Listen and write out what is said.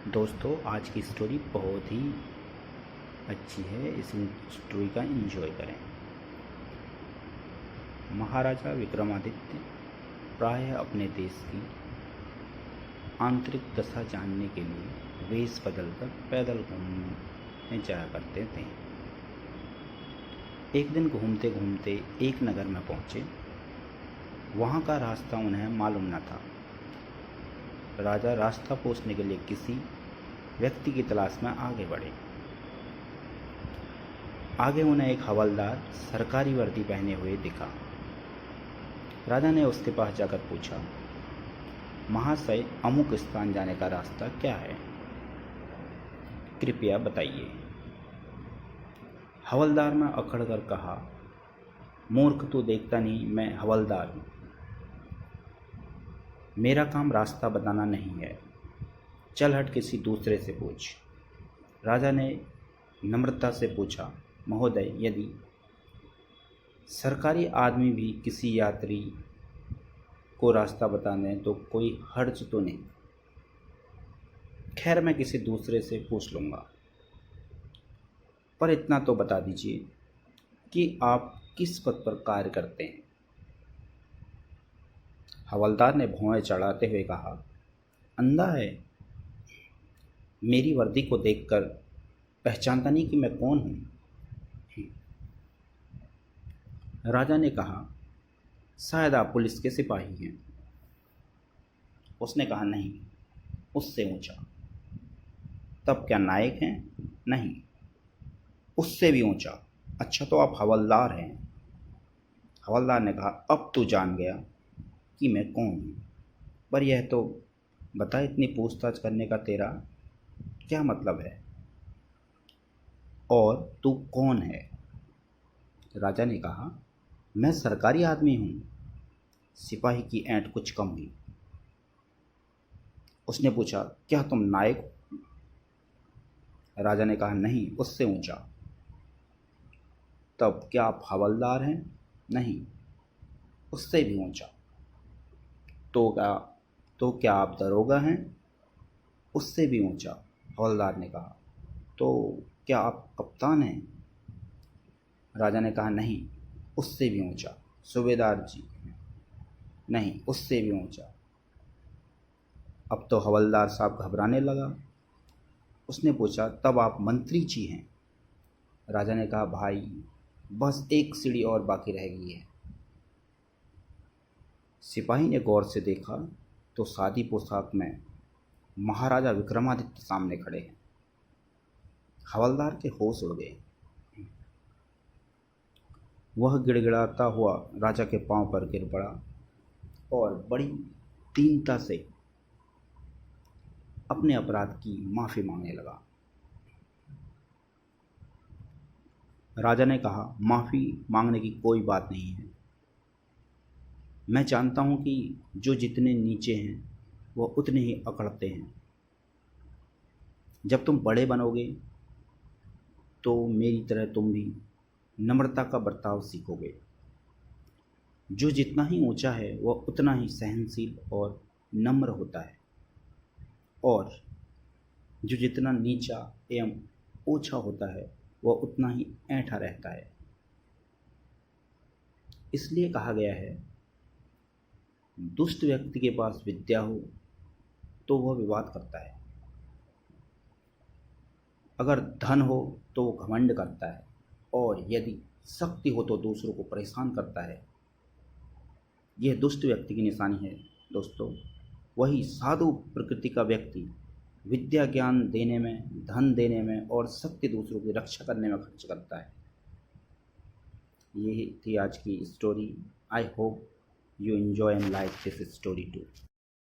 दोस्तों आज की स्टोरी बहुत ही अच्छी है। इस स्टोरी का एंजॉय करें। महाराजा विक्रमादित्य प्रायः अपने देश की आंतरिक दशा जानने के लिए वेश बदलकर पैदल घूमने जाया करते थे। एक दिन घूमते घूमते एक नगर में पहुंचे। वहां का रास्ता उन्हें मालूम न था। राजा रास्ता पूछने के लिए किसी व्यक्ति की तलाश में आगे बढ़े। आगे उन्हें एक हवलदार सरकारी वर्दी पहने हुए दिखा। राजा ने उसके पास जाकर पूछा, महाशय, अमुक स्थान जाने का रास्ता क्या है? कृपया बताइए। हवलदार ने अकड़ कर कहा, मूर्ख, तू देखता नहीं मैं हवलदार हूँ। मेरा काम रास्ता बताना नहीं है। चल हट, किसी दूसरे से पूछ। राजा ने नम्रता से पूछा, महोदय, यदि सरकारी आदमी भी किसी यात्री को रास्ता बता दें तो कोई हर्ज तो नहीं? खैर, मैं किसी दूसरे से पूछ लूँगा, पर इतना तो बता दीजिए कि आप किस पद पर कार्य करते हैं? हवलदार ने भौहें चढ़ाते हुए कहा, अंधा है? मेरी वर्दी को देखकर पहचानता नहीं कि मैं कौन हूँ? राजा ने कहा, शायद आप पुलिस के सिपाही हैं। उसने कहा, नहीं, उससे ऊंचा। तब क्या नायक हैं? नहीं, उससे भी ऊंचा। अच्छा, तो आप हवलदार हैं? हवलदार ने कहा, अब तू जान गया कि मैं कौन हूँ। पर यह तो बता, इतनी पूछताछ करने का तेरा क्या मतलब है? और तू कौन है? राजा ने कहा, मैं सरकारी आदमी हूँ। सिपाही की ऐंठ कुछ कम हुई। उसने पूछा, क्या तुम नायक हो? राजा ने कहा, नहीं, उससे ऊंचा। तब क्या आप हवलदार हैं? नहीं, उससे भी ऊंचा। तो क्या आप दरोगा हैं? उससे भी ऊंचा। हवलदार ने कहा, तो क्या आप कप्तान हैं? राजा ने कहा, नहीं, उससे भी ऊंचा। सूबेदार जी? नहीं, उससे भी ऊंचा। अब तो हवलदार साहब घबराने लगा। उसने पूछा, तब आप मंत्री जी हैं? राजा ने कहा, भाई, बस एक सीढ़ी और बाकी रह गई है। सिपाही ने गौर से देखा तो सादी पोशाक में महाराजा विक्रमादित्य सामने खड़े हैं। हवलदार के होश उड़ गए। वह गिड़गिड़ाता हुआ राजा के पांव पर गिर पड़ा और बड़ी दीनता से अपने अपराध की माफ़ी मांगने लगा। राजा ने कहा, माफ़ी मांगने की कोई बात नहीं है। मैं जानता हूँ कि जो जितने नीचे हैं वह उतने ही अकड़ते हैं। जब तुम बड़े बनोगे तो मेरी तरह तुम भी नम्रता का बर्ताव सीखोगे। जो जितना ही ऊंचा है वह उतना ही सहनशील और नम्र होता है, और जो जितना नीचा एवं ओछा होता है वह उतना ही ऐंठा रहता है। इसलिए कहा गया है, दुष्ट व्यक्ति के पास विद्या हो तो वह विवाद करता है, अगर धन हो तो वो घमंड करता है, और यदि शक्ति हो तो दूसरों को परेशान करता है। यह दुष्ट व्यक्ति की निशानी है दोस्तों। वही साधु प्रकृति का व्यक्ति विद्या ज्ञान देने में, धन देने में और शक्ति दूसरों की रक्षा करने में खर्च करता है। यही थी आज की story. I hope you enjoy and like this story too.